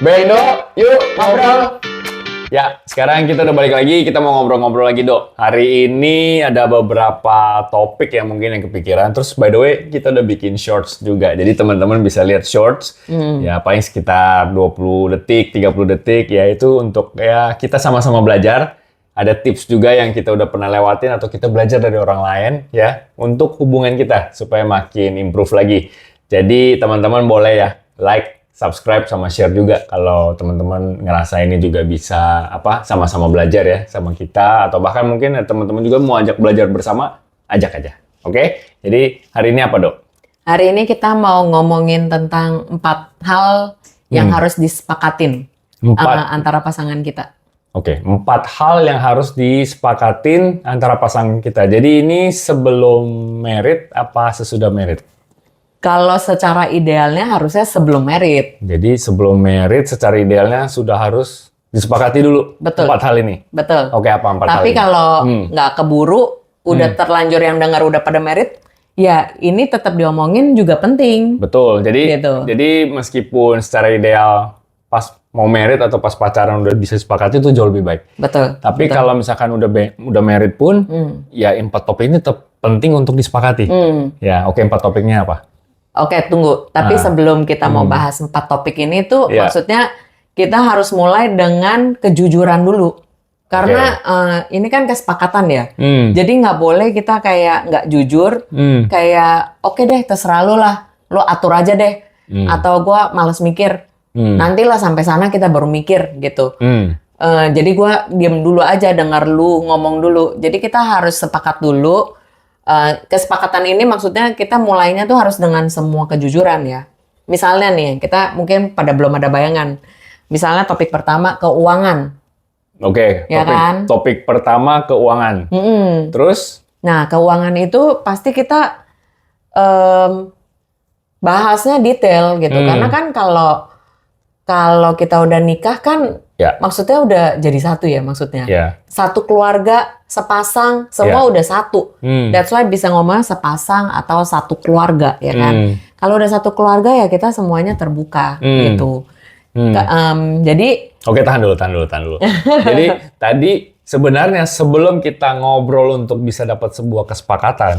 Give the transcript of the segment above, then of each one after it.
Bendo, yuk ngobrol. Ya, sekarang kita udah balik lagi. Kita mau ngobrol-ngobrol lagi, Dok. Hari ini ada beberapa topik yang mungkin yang kepikiran. Terus, by the way, kita udah bikin shorts juga. Jadi, teman-teman bisa lihat shorts. Ya, paling sekitar 20 detik, 30 detik. Ya, itu untuk ya kita sama-sama belajar. Ada tips juga yang kita udah pernah lewatin atau kita belajar dari orang lain, ya. Untuk hubungan kita, supaya makin improve lagi. Jadi, teman-teman boleh ya, like, subscribe sama share juga kalau teman-teman ngerasa ini juga bisa sama-sama belajar ya sama kita, atau bahkan mungkin teman-teman juga mau ajak belajar bersama, ajak aja. Oke? Jadi hari ini apa, Dok? Hari ini kita mau ngomongin tentang 4 hal yang harus disepakatin antara pasangan kita. Oke, 4 hal yang harus disepakatin antara pasangan kita. Jadi ini sebelum married apa sesudah married? Kalau secara idealnya harusnya sebelum married. Jadi sebelum married secara idealnya sudah harus disepakati dulu. Betul. 4 hal ini. Betul. Oke, apa 4 hal ini? Tapi kalau nggak keburu, udah terlanjur yang dengar udah pada married, ya ini tetap diomongin juga penting. Betul. Jadi Gitu. jadi meskipun secara ideal pas mau married atau pas pacaran udah bisa sepakati itu jauh lebih baik. Betul. Tapi betul. kalau misalkan udah married pun, ya 4 topik ini tetap penting untuk disepakati. Ya, oke, 4 topiknya apa? Oke, tunggu. Tapi sebelum kita mau bahas 4 topik ini tuh, maksudnya kita harus mulai dengan kejujuran dulu. Karena ini kan kesepakatan ya. Jadi nggak boleh kita kayak nggak jujur, kayak oke deh terserah lu lah, lu atur aja deh. Atau gua males mikir, nantilah sampai sana kita baru mikir gitu. Jadi gua diem dulu aja, denger lu ngomong dulu. Jadi kita harus sepakat dulu. Kesepakatan ini maksudnya kita mulainya tuh harus dengan semua kejujuran ya. Misalnya nih, kita mungkin pada belum ada bayangan. Misalnya topik pertama keuangan. Oke, Ya kan? topik pertama keuangan. Terus? Nah, keuangan itu pasti kita bahasnya detail gitu. Karena kan kalau kita udah nikah kan maksudnya udah jadi satu ya maksudnya. Satu keluarga, sepasang, semua udah satu. That's why bisa ngomong sepasang atau satu keluarga ya kan. Kalau udah satu keluarga ya kita semuanya terbuka gitu. Jadi oke, tahan dulu. Jadi tadi sebenarnya sebelum kita ngobrol untuk bisa dapat sebuah kesepakatan,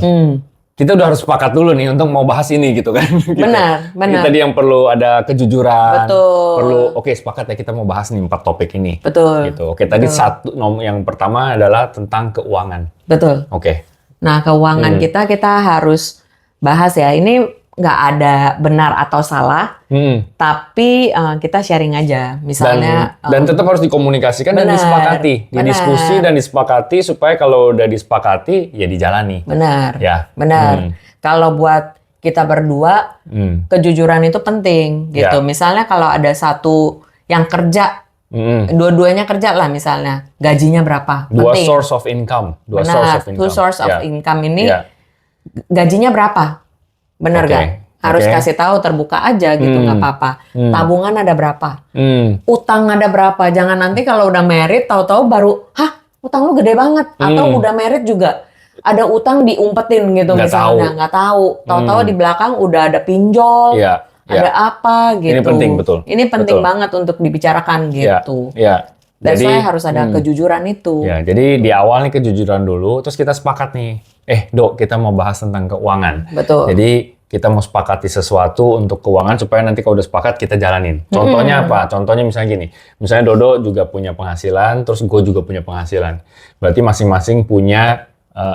kita udah harus sepakat dulu nih untuk mau bahas ini gitu kan. Benar. Tadi yang perlu ada kejujuran. Betul. Perlu sepakat ya kita mau bahas nih 4 topik ini. Betul. Gitu. Oke, tadi yang pertama adalah tentang keuangan. Betul. Oke. Nah, keuangan kita harus bahas ya. Ini nggak ada benar atau salah, tapi kita sharing aja. Misalnya dan tetap harus dikomunikasikan dan disepakati, didiskusi dan disepakati supaya kalau udah disepakati ya dijalani. Benar. Ya. Benar. Kalau buat kita berdua, kejujuran itu penting gitu. Misalnya kalau ada satu yang kerja, dua-duanya kerja lah misalnya, gajinya berapa? Dua penting. source of income. Two source of income ini gajinya berapa? Bener gak? Harus kasih tahu terbuka aja gitu, nggak apa-apa. Tabungan ada berapa? Utang ada berapa? Jangan nanti kalau udah married tahu-tahu baru, utang lu gede banget. Atau udah married juga ada utang diumpetin gitu misalnya, nggak tahu. Tahu-tahu di belakang udah ada pinjol, ada apa gitu. Ini penting betul. Ini penting banget untuk dibicarakan gitu. That's why harus ada kejujuran itu. Ya, jadi di awal nih kejujuran dulu, terus kita sepakat nih. Dok, kita mau bahas tentang keuangan. Betul. Jadi kita mau sepakati sesuatu untuk keuangan supaya nanti kalau udah sepakat kita jalanin. Contohnya apa? Contohnya misalnya gini. Misalnya Dodo juga punya penghasilan, terus gue juga punya penghasilan. Berarti masing-masing punya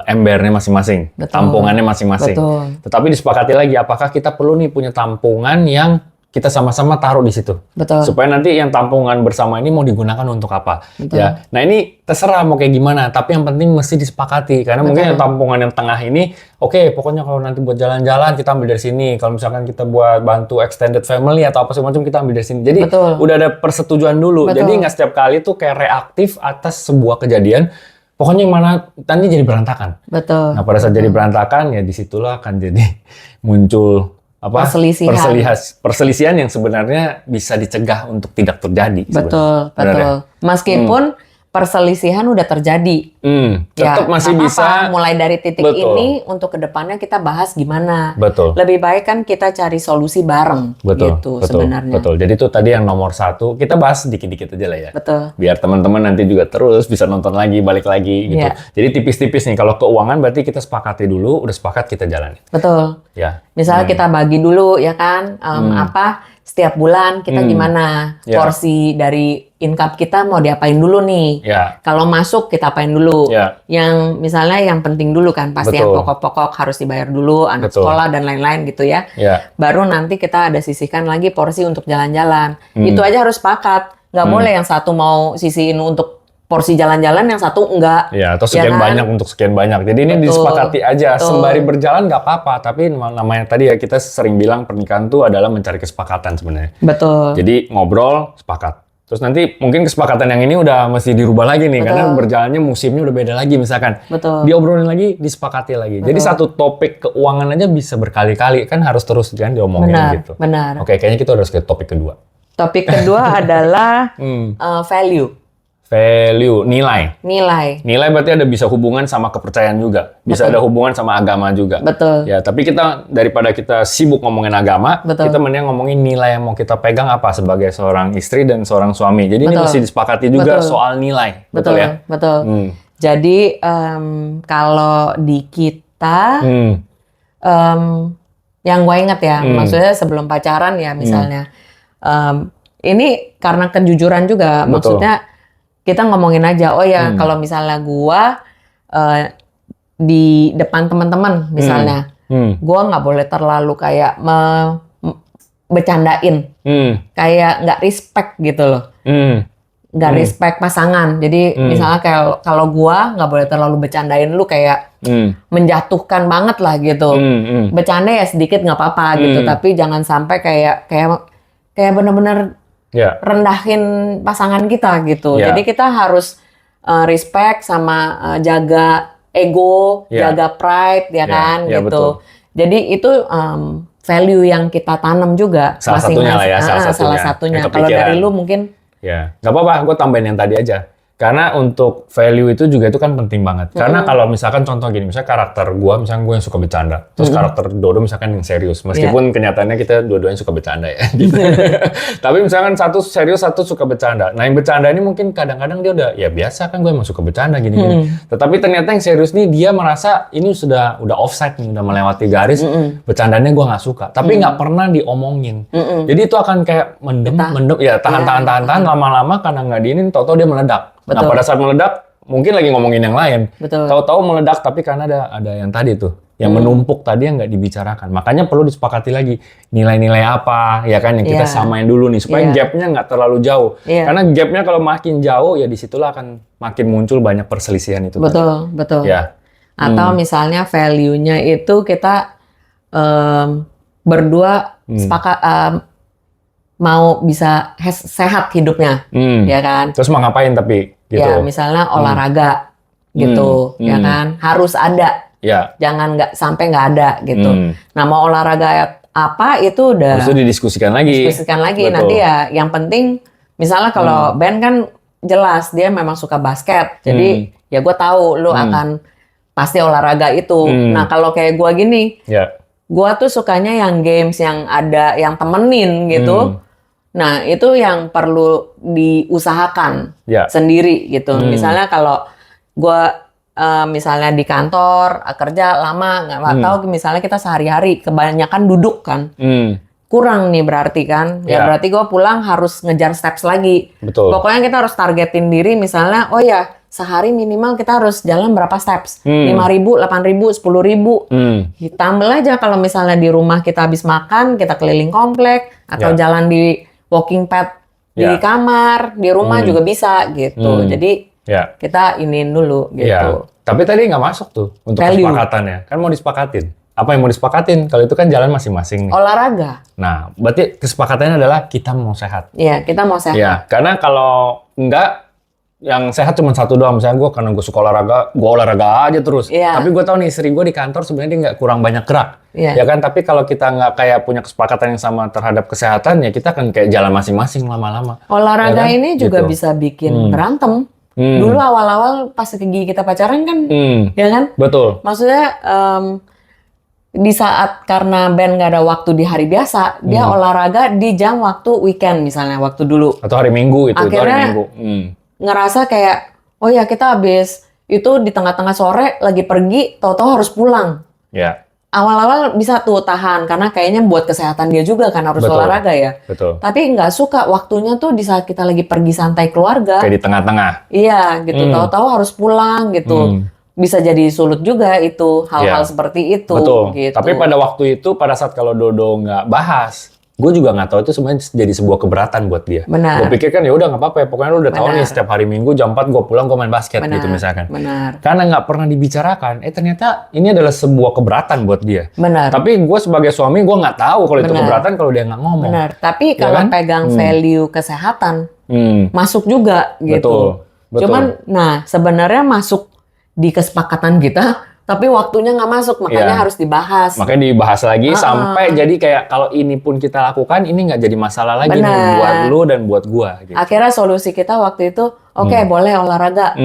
embernya masing-masing, tampungannya masing-masing. Tetapi disepakati lagi, apakah kita perlu nih punya tampungan yang kita sama-sama taruh di situ. Betul. Supaya nanti yang tampungan bersama ini mau digunakan untuk apa. Ya. Nah ini terserah mau kayak gimana, tapi yang penting mesti disepakati. Karena mungkin yang tampungan yang tengah ini, pokoknya kalau nanti buat jalan-jalan kita ambil dari sini. Kalau misalkan kita buat bantu extended family atau apa segala macam kita ambil dari sini. Jadi udah ada persetujuan dulu. Jadi nggak setiap kali tuh kayak reaktif atas sebuah kejadian. Pokoknya yang mana nanti jadi berantakan. Betul. Nah pada saat jadi berantakan ya disitulah akan jadi muncul perselisihan yang sebenarnya bisa dicegah untuk tidak terjadi. Betul. Meskipun perselisihan udah terjadi. Tetap masih nggak bisa. apa-apa. Mulai dari titik Betul. ini untuk kedepannya kita bahas gimana. Betul. Lebih baik kan kita cari solusi bareng. Betul, gitu betul, sebenarnya. betul. Jadi itu tadi yang nomor 1, kita bahas dikit-dikit aja lah ya. Betul. Biar teman-teman nanti juga terus bisa nonton lagi, balik lagi gitu. Iya. Jadi tipis-tipis nih, kalau keuangan berarti kita sepakati dulu, udah sepakat kita jalani. Betul. Ya. Misalnya kita bagi dulu ya kan, setiap bulan kita gimana Ya. porsi dari income kita mau diapain dulu nih. Ya. Kalau masuk kita apain dulu. Ya. Yang misalnya yang penting dulu kan, pasti yang Betul. pokok-pokok harus dibayar dulu, anak Betul. sekolah dan lain-lain gitu ya. Ya. Baru nanti kita ada sisihkan lagi porsi untuk jalan-jalan. Itu aja harus sepakat. Nggak boleh yang satu mau sisihin untuk porsi jalan-jalan, yang satu enggak. Ya, atau sekian Ya kan? banyak untuk sekian banyak. Jadi ini Betul. disepakati aja. Betul. Sembari berjalan nggak apa-apa. Tapi namanya tadi ya, kita sering bilang pernikahan itu adalah mencari kesepakatan sebenarnya. Betul. Jadi ngobrol, sepakat. Terus nanti mungkin kesepakatan yang ini udah mesti dirubah lagi nih. Betul. Karena berjalannya musimnya udah beda lagi misalkan. Betul. Diobrolin lagi, disepakati lagi. Jadi satu topik keuangan aja bisa berkali-kali. Kan harus terus kan diomongin Benar, gitu. benar. Oke, kayaknya kita harus ke topik kedua. Topik kedua adalah value, Value, nilai. nilai. Nilai berarti ada bisa hubungan sama kepercayaan juga. Bisa ada hubungan sama agama juga. Betul. Ya, tapi kita daripada kita sibuk ngomongin agama, Betul. kita mending ngomongin nilai yang mau kita pegang apa sebagai seorang istri dan seorang suami. Jadi ini Betul. mesti disepakati juga Betul. soal nilai. Betul, ya? betul. Hmm. Jadi kalau di kita, yang gue inget ya, maksudnya sebelum pacaran ya misalnya, ini karena kejujuran juga, Betul. maksudnya kita ngomongin aja, oh ya kalau misalnya gue di depan teman-teman misalnya, gue nggak boleh terlalu kayak bercandain, kayak nggak respect gitu loh. Nggak respect pasangan. Jadi misalnya kayak kalau gua nggak boleh terlalu bercandain lu kayak menjatuhkan banget lah gitu. Bercanda ya sedikit nggak apa-apa gitu, tapi jangan sampai kayak benar-benar Ya. rendahin pasangan kita gitu. Ya. Jadi kita harus respect sama jaga ego, Ya. jaga pride ya kan Ya, gitu. betul. Jadi itu value yang kita tanam juga. Salah satunya lah ya, salah salah satunya. satunya. Yang Kalau kepikiran. dari lu mungkin Ya, nggak apa-apa, gue tambahin yang tadi aja. Karena untuk value itu juga itu kan penting banget. Karena kalau misalkan contoh gini, misalnya karakter gue, misalnya gue yang suka bercanda. Terus karakter Dodo misalkan yang serius. Meskipun kenyataannya kita dua-duanya suka bercanda ya. Gitu. Tapi misalkan satu serius, satu suka bercanda. Nah yang bercanda ini mungkin kadang-kadang dia udah, ya biasa kan gue emang suka bercanda gini-gini. Tetapi ternyata yang serius nih dia merasa ini sudah offside nih, udah melewati garis. Bercandanya gue nggak suka. Tapi nggak pernah diomongin. Jadi itu akan kayak mendem, ya tahan, lama-lama karena nggak diinin, tau-tau dia meledak. Betul. Nah pada saat meledak, mungkin lagi ngomongin yang lain. Betul. Tahu-tahu meledak, tapi karena ada yang tadi tuh, yang menumpuk tadi yang nggak dibicarakan. Makanya perlu disepakati lagi nilai-nilai apa, ya kan yang kita samain dulu nih, supaya gapnya nggak terlalu jauh. Karena gapnya kalau makin jauh, ya disitulah akan makin muncul banyak perselisihan itu. betul, betul. Ya. Atau misalnya value-nya itu kita berdua sepakat mau bisa sehat hidupnya, ya kan? Terus mau ngapain tapi gitu? Ya misalnya olahraga gitu, ya kan? Harus ada, Ya. jangan nggak sampai nggak ada gitu. Nah mau olahraga apa itu udah Terus itu didiskusikan lagi. diskusikan lagi. Betul. Nanti ya yang penting misalnya kalau Ben kan jelas dia memang suka basket, jadi ya gue tahu lu akan pasti olahraga itu. Nah kalau kayak gue gini, Ya. gue tuh sukanya yang games yang ada yang temenin gitu. Nah itu yang perlu diusahakan Ya. sendiri gitu. Misalnya kalau gue misalnya di kantor kerja lama nggak tahu misalnya kita sehari-hari kebanyakan duduk kan. Kurang nih berarti kan, ya Ya. berarti gue pulang harus ngejar steps lagi. Betul. Pokoknya kita harus targetin diri misalnya, oh ya sehari minimal kita harus jalan berapa steps, 5.000, 8.000, 10.000. Tambah aja kalau misalnya di rumah kita habis makan, kita keliling komplek atau Ya. jalan di walking pad di Ya. kamar, di rumah juga bisa gitu. Jadi Ya. kita iniin dulu gitu. Ya. Tapi tadi nggak masuk tuh untuk Value. kesepakatannya. Kan mau disepakatin. Apa yang mau disepakatin? Kalau itu kan jalan masing-masing nih. Olahraga, Nah, berarti kesepakatannya adalah kita mau sehat. ya kita mau sehat. Ya, karena kalau enggak, yang sehat cuma satu doang. Misalnya gue, karena gue suka olahraga, gue olahraga aja terus. Iya. Tapi gue tahu nih, istri gue di kantor sebenarnya dia nggak kurang banyak gerak. Iya. Ya kan, tapi kalau kita nggak kayak punya kesepakatan yang sama terhadap kesehatan, ya kita akan kayak jalan masing-masing lama-lama. Olahraga Ya kan? ini juga Gitu. bisa bikin berantem. Dulu awal-awal pas kita pacaran kan, ya kan? Betul. Maksudnya di saat karena Ben nggak ada waktu di hari biasa, dia olahraga di jam waktu weekend misalnya, waktu dulu. Atau hari Minggu itu Akhirnya hari Minggu. Ngerasa kayak, oh ya kita habis itu di tengah-tengah sore lagi pergi, tahu-tahu harus pulang. Ya. Awal-awal bisa tuh tahan karena kayaknya buat kesehatan dia juga kan harus olahraga ya. Betul. Tapi nggak suka waktunya tuh di saat kita lagi pergi santai keluarga. Kayak di tengah-tengah. Iya gitu, tahu-tahu harus pulang gitu. Bisa jadi sulit juga itu hal-hal seperti itu. Betul. Gitu. Tapi pada waktu itu pada saat kalau Dodo nggak bahas, gue juga nggak tahu itu sebenarnya jadi sebuah keberatan buat dia. Benar. Gue pikir kan ya udah nggak apa-apa ya, pokoknya lu udah tahu nih setiap hari Minggu jam 4 gue pulang gue main basket gitu misalkan. Benar. Karena nggak pernah dibicarakan, ternyata ini adalah sebuah keberatan buat dia. Benar. Tapi gue sebagai suami gue nggak tahu kalau itu keberatan kalau dia nggak ngomong. Benar. Tapi Ya kalau kan? pegang value kesehatan masuk juga gitu. Betul. Cuman, nah sebenarnya masuk di kesepakatan kita, tapi waktunya nggak masuk, makanya harus dibahas. Makanya dibahas lagi sampai jadi kayak kalau ini pun kita lakukan, ini nggak jadi masalah lagi nih buat lu dan buat gua. Gitu. Akhirnya solusi kita waktu itu, oke, boleh olahraga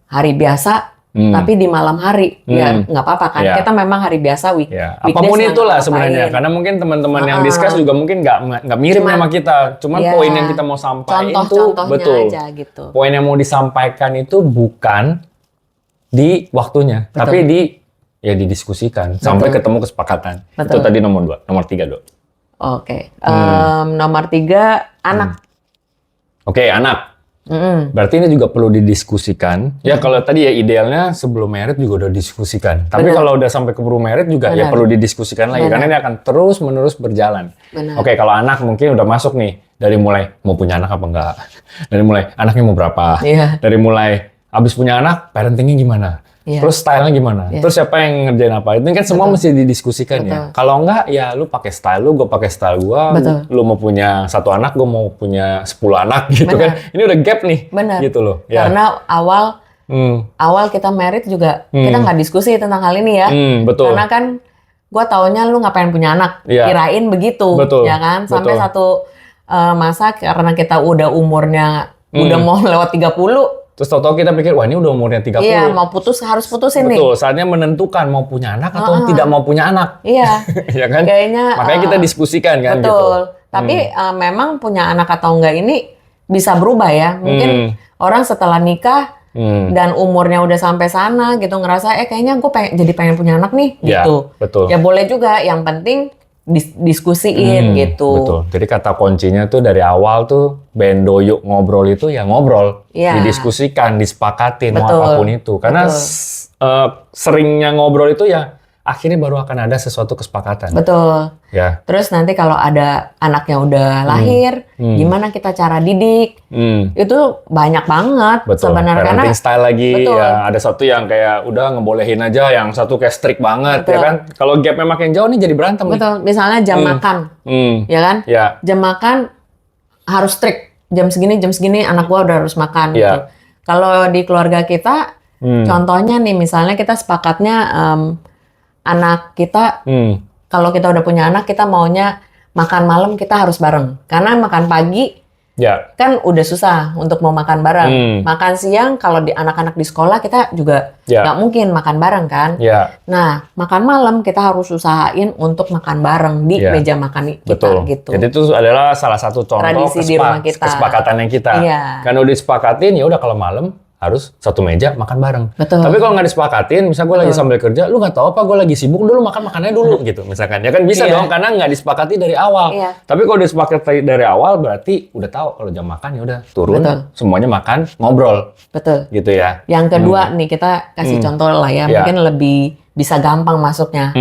hari biasa, tapi di malam hari, ya nggak apa-apa kan? Kita memang hari biasa apapun itulah sebenarnya, karena mungkin teman-teman yang discuss juga mungkin nggak mirip sama kita. Cuman poin yang kita mau sampaikan itu betul. Aja, gitu. Poin yang mau disampaikan itu bukan di waktunya, tapi didiskusikan sampai ketemu kesepakatan. Itu tadi nomor 2, nomor 3 Dok. Oke. Nomor 3 anak. Oke, anak. Berarti ini juga perlu didiskusikan. Ya kalau tadi ya idealnya sebelum married juga udah diskusikan. Tapi kalau udah sampai keburu married juga ya perlu didiskusikan lagi karena ini akan terus menerus berjalan. Oke, kalau anak mungkin udah masuk nih dari mulai mau punya anak apa enggak, dari mulai anaknya mau berapa, dari mulai abis punya anak, parentingnya gimana? Terus stylenya gimana? Terus siapa yang ngerjain apa? Itu kan semua mesti didiskusikan ya. Kalau enggak, ya lu pakai style lu, gue pakai style gue. Lu mau punya 1 anak, gue mau punya 10 anak gitu kan. Ini udah gap nih. Gitu loh. Ya. Karena awal kita married juga, kita nggak diskusi tentang hal ini ya. Betul. Karena kan gue taunya lu ngapain punya anak. Kirain begitu. Ya kan? Sampai satu masa karena kita udah umurnya udah mau lewat 30. Terus tau-tau kita pikir, wah ini udah umurnya 30. Iya, mau harus putusin nih. Betul, saatnya menentukan mau punya anak atau tidak mau punya anak. Iya. Ya kan? Kayaknya, makanya kita diskusikan kan gitu. Betul. Tapi memang punya anak atau enggak ini bisa berubah ya. Mungkin orang setelah nikah dan umurnya udah sampai sana gitu ngerasa, kayaknya gue jadi pengen punya anak nih gitu. Betul. Ya boleh juga, yang penting diskusiin gitu. Betul. Jadi kata kuncinya tuh dari awal tuh bendo yuk ngobrol itu ya ngobrol, didiskusikan, disepakatin mau apapun itu. Karena seringnya ngobrol itu ya akhirnya baru akan ada sesuatu kesepakatan. Betul. Ya. Terus nanti kalau ada anaknya udah lahir, gimana kita cara didik? Itu banyak banget sebenarnya. Parenting style lagi, ya ada satu yang kayak udah ngebolehin aja, yang satu kayak strict banget, ya kan? Kalau gapnya makin jauh nih jadi berantem. Betul. Misalnya jam makan, ya kan? Jam makan harus strict. Jam segini anak gua udah harus makan. Gitu. Kalau di keluarga kita, contohnya nih, misalnya kita sepakatnya anak kita, kalau kita udah punya anak, kita maunya makan malam kita harus bareng. Karena makan pagi, kan udah susah untuk mau makan bareng. Makan siang, kalau di anak-anak di sekolah, kita juga nggak mungkin makan bareng kan. Nah, makan malam kita harus usahain untuk makan bareng di meja makan kita. Gitu. Jadi itu adalah salah satu contoh tradisi di rumah kita. Kesepakatan yang kita. Kan udah disepakatin, ya udah kalau malam harus satu meja makan bareng. Betul. Tapi kalau nggak disepakatin, misal gue lagi sambil kerja, lu nggak tahu apa, gue lagi sibuk, dulu makannya dulu gitu, misalkan. Ya kan bisa dong, karena nggak disepakati dari awal. Tapi kalau disepakati dari awal, berarti udah tahu kalau jam makan ya udah turun, semuanya makan, ngobrol. Betul. Gitu ya. Yang kedua nih, kita kasih contoh lah ya, mungkin lebih bisa gampang masuknya.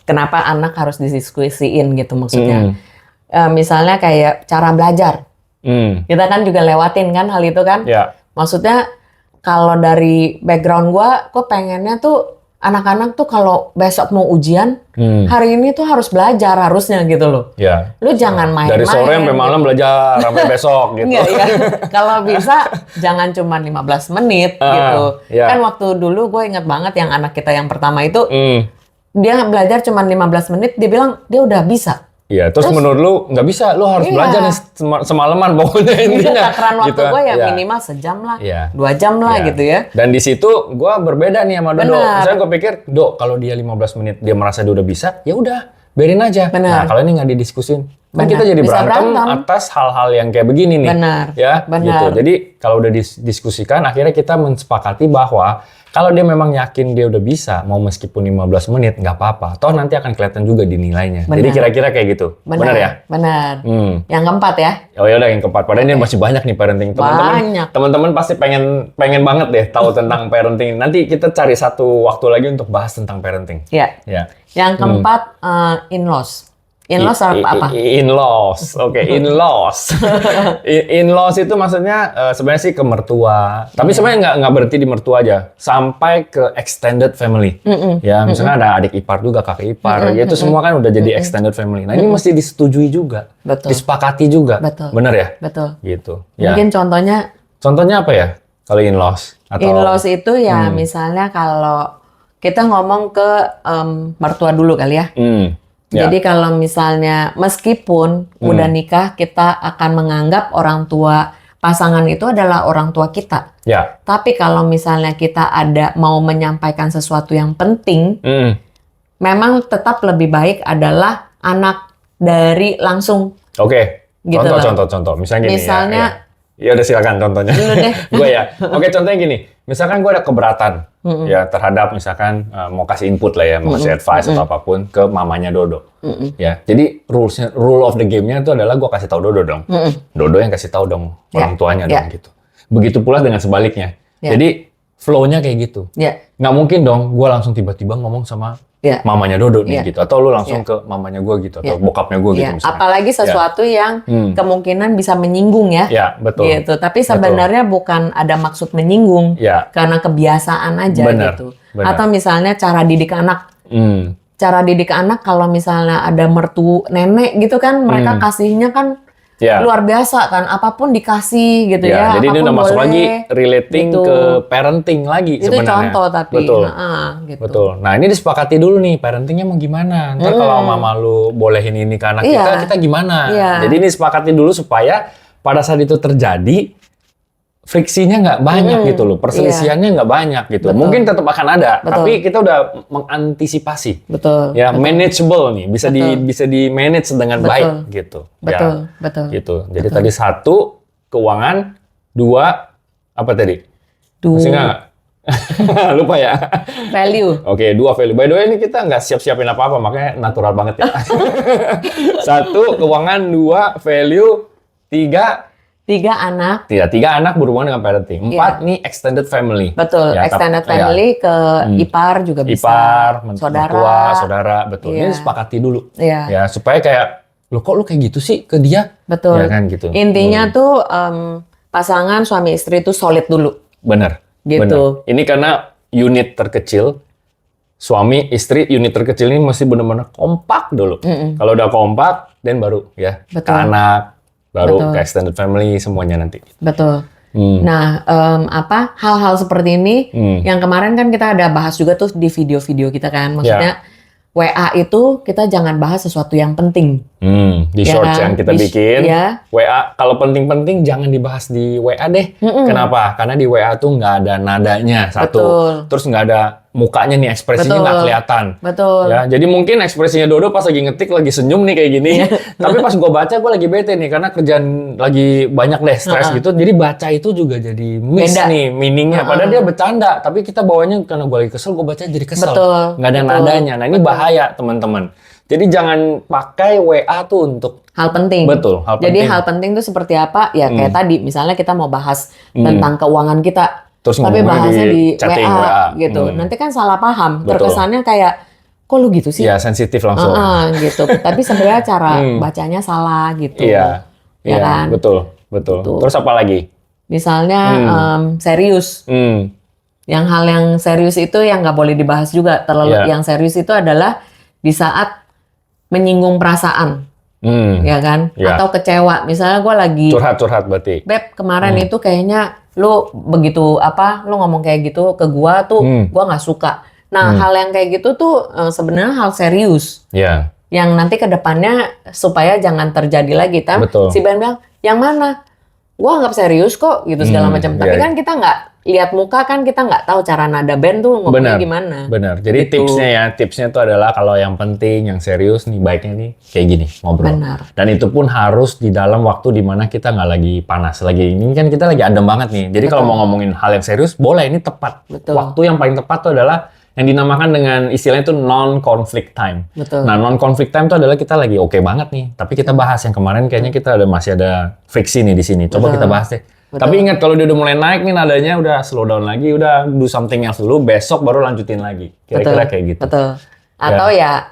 Kenapa anak harus didiskusiin gitu maksudnya. Misalnya kayak cara belajar. Kita kan juga lewatin kan hal itu kan. Maksudnya, kalau dari background gue pengennya tuh anak-anak tuh kalau besok mau ujian, hari ini tuh harus belajar harusnya gitu loh. Lu jangan main-main. Dari sore sampai malam belajar sampai besok gitu. Kalau bisa jangan cuma 15 menit gitu. Kan waktu dulu gue ingat banget yang anak kita yang pertama itu, dia belajar cuma 15 menit, dia bilang dia udah bisa. Iya, terus menurut lu nggak bisa, lu harus belajar nih semalaman pokoknya intinya. Takaran waktu gitu. gue ya minimal sejam lah, Iya. 2 jam lah gitu ya. Dan di situ gue berbeda nih sama Dodo. Benar. Misalnya gue pikir, kalau dia 15 menit dia merasa dia udah bisa, ya udah biarin aja. Benar. Nah kalau ini nggak didiskusin, kan Benar. kita jadi Bisa berantem berantem. atas hal-hal yang kayak begini nih. Benar. Ya, Benar. gitu. Jadi kalau udah didiskusikan, akhirnya kita mensepakati bahwa kalau dia memang yakin dia udah bisa, mau meskipun 15 menit, nggak apa-apa. Toh nanti akan kelihatan juga di nilainya. Benar. Jadi kira-kira kayak gitu. Benar ya? Benar. Yang keempat ya. Oh ya udah yang keempat. Padahal ini masih banyak nih parenting. Banyak. Teman-teman pasti pengen banget deh tahu tentang parenting. Nanti kita cari satu waktu lagi untuk bahas tentang parenting. Ya. Ya. Yang keempat in-laws. In-laws apa? In-laws. Oke, in-laws. In-laws itu maksudnya sebenarnya sih ke mertua. Tapi sebenarnya nggak berhenti di mertua aja. Sampai ke extended family. Ya, misalnya ada adik ipar juga, kakak ipar. Ya itu semua kan udah jadi extended family. Nah, ini mesti disetujui juga. Betul. Disepakati juga. Betul. Bener ya? Betul. Gitu. Ya. Mungkin contohnya Apa ya? Kalau in-laws? Atau... in-laws itu ya misalnya kalau kita ngomong ke mertua dulu kali ya. Ya. Jadi kalau misalnya meskipun udah nikah, kita akan menganggap orang tua pasangan itu adalah orang tua kita. Ya. Tapi kalau misalnya kita mau menyampaikan sesuatu yang penting, memang tetap lebih baik adalah anak dari langsung. Oke. Gitu Contoh. Misalnya gini Misalnya, ya udah silakan contohnya. Dulu deh. Gue ya. Oke, contohnya gini. Misalkan gue ada keberatan ya terhadap misalkan mau kasih input lah ya, mau kasih advice atau apapun ke mamanya Dodo. Ya. Jadi rule of the game-nya itu adalah gue kasih tahu Dodo dong. Dodo yang kasih tahu dong orang tuanya dong gitu. Begitu pula dengan sebaliknya. Jadi flow-nya kayak gitu. Nggak mungkin dong gue langsung tiba-tiba ngomong sama mamanya Dodo nih gitu, atau lu langsung ke mamanya gue gitu, atau bokapnya gue gitu misalnya. Apalagi sesuatu yang kemungkinan bisa menyinggung ya. Ya, betul. Gitu. Tapi sebenarnya bukan ada maksud menyinggung, karena kebiasaan aja gitu. Benar. Atau misalnya cara didik anak. Cara didik anak kalau misalnya ada mertu nenek gitu kan, mereka kasihnya kan luar biasa kan, apapun dikasih gitu ya. Jadi ini udah masuk boleh, lagi relating gitu. ke parenting lagi itu sebenarnya. Itu contoh tapi. Betul. Gitu. Betul. Nah ini disepakati dulu nih parentingnya mau gimana. Ntar kalau mama lu bolehin ini ke anak kita gimana. Jadi ini disepakati dulu supaya pada saat itu terjadi friksinya nggak banyak gitu loh, perselisihannya nggak banyak gitu. Betul. Mungkin tetap akan ada, Betul. tapi kita udah mengantisipasi. Betul. Ya, manageable nih, bisa di manage dengan baik gitu. Betul. Ya, Betul. Gitu. Jadi tadi 1 keuangan, 2 apa tadi? 2 Masih nggak? Lupa ya. value. Oke, 2 value. By the way ini kita nggak siap-siapin apa-apa, makanya natural banget ya. 1 keuangan, 2 value, 3 anak. 3 anak berhubungan dengan parenting. 4 nih extended family. Betul, ya, extended family ke ipar juga bisa. Ipar, saudara, saudara, betul. Ini disepakati dulu. Iya. Ya, supaya kayak, loh kok lu kayak gitu sih ke dia? Betul. Ya kan gitu. Intinya tuh pasangan suami istri itu solid dulu. Benar. Gitu. Benar. Ini karena unit terkecil, suami istri unit terkecil ini mesti benar-benar kompak dulu. Kalau udah kompak, dan baru ya ke anak. Baru ke extended family semuanya nanti. Betul. Nah, hal-hal seperti ini yang kemarin kan kita ada bahas juga tuh di video-video kita kan. Maksudnya WA itu kita jangan bahas sesuatu yang penting. Di shorts yang kita bikin. Ya. WA kalau penting-penting jangan dibahas di WA deh. Kenapa? Karena di WA tuh nggak ada nadanya satu. Betul. Terus nggak ada mukanya nih, ekspresinya nggak kelihatan. Betul. Ya, jadi mungkin ekspresinya Dodo pas lagi ngetik lagi senyum nih kayak gini. Tapi pas gue baca gue lagi bete nih karena kerjaan lagi banyak deh, stres gitu. Jadi baca itu juga jadi miss nih meaningnya. Padahal dia bercanda, tapi kita bawanya karena gue lagi kesel, gue baca jadi kesel. Nggak ada nadanya. Nah ini bahaya teman-teman. Jadi jangan pakai WA tuh untuk hal penting. Betul, hal penting. Jadi hal penting tuh seperti apa? Ya kayak tadi, misalnya kita mau bahas tentang keuangan kita. Terus tapi bahasnya di chatting, WA gitu. Nanti kan salah paham. Betul. Terkesannya kayak, kok lu gitu sih? Iya, sensitif langsung. Gitu. Tapi sebenarnya cara bacanya salah gitu. Iya. Ya kan? Betul. Terus apa lagi? Misalnya serius. Yang hal yang serius itu yang nggak boleh dibahas juga. Terlalu yang serius itu adalah di saat menyinggung perasaan. Ya kan? Atau kecewa. Misalnya gue lagi curhat berarti. Beb, kemarin itu kayaknya lu begitu lu ngomong kayak gitu ke gua tuh gua nggak suka. Nah, hal yang kayak gitu tuh sebenarnya hal serius. Iya. yang nanti ke depannya supaya jangan terjadi lagi. Betul. Si Ben bilang, yang mana? Gua anggap serius kok gitu segala macam. Tapi kan kita nggak lihat muka, kan kita nggggak tahu cara nada Ben tuh ngomongnya gimana. Bener. Jadi Gitu. tipsnya tuh adalah kalau yang penting, yang serius nih, baiknya nih kayak gini, ngobrol. Benar. Dan itu pun harus di dalam waktu dimana kita nggak lagi panas. Ini kan kita lagi adem banget nih. Jadi kalau mau ngomongin hal yang serius, boleh, ini tepat. Betul. Waktu yang paling tepat tuh adalah yang dinamakan dengan istilahnya itu non-conflict time. Betul. Nah, non-conflict time itu adalah kita lagi oke banget nih, tapi kita bahas yang kemarin kayaknya kita masih ada friksi nih di sini. Coba kita bahas deh. Tapi ingat kalau dia udah mulai naik nih nadanya, udah slow down lagi, udah do something else dulu, besok baru lanjutin lagi. Kira-kira kayak gitu. Betul. Atau ya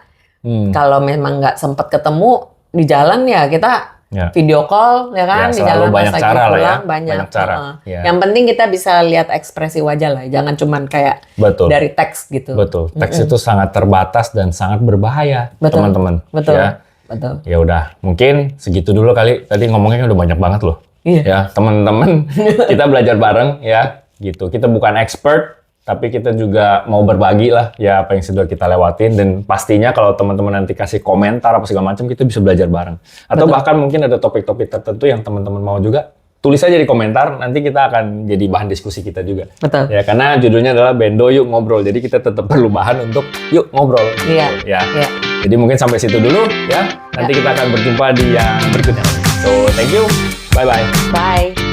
kalau memang nggak sempat ketemu di jalan ya kita video call ya kan, di jalan banyak pas cara lagi pulang, lah ya. banyak cara. Yang penting kita bisa lihat ekspresi wajah lah, jangan cuman kayak dari teks gitu. Betul. Teks itu sangat terbatas dan sangat berbahaya, teman-teman. Betul. Ya. Betul. Ya udah, mungkin segitu dulu kali. Tadi ngomongnya udah banyak banget loh. Iya. Ya, teman-teman, kita belajar bareng ya, gitu. Kita bukan expert, tapi kita juga mau berbagi lah ya apa yang sudah kita lewatin, dan pastinya kalau teman-teman nanti kasih komentar apa segala macam, kita bisa belajar bareng. Atau bahkan mungkin ada topik-topik tertentu yang teman-teman mau juga, tulis aja di komentar, nanti kita akan jadi bahan diskusi kita juga. Betul. Ya, karena judulnya adalah Bendo Yuk Ngobrol. Jadi kita tetap perlu bahan untuk yuk ngobrol. Iya. Ya. Iya. Jadi mungkin sampai situ dulu ya. Nanti kita akan berjumpa di yang berikutnya. So, thank you. Bye-bye. Bye.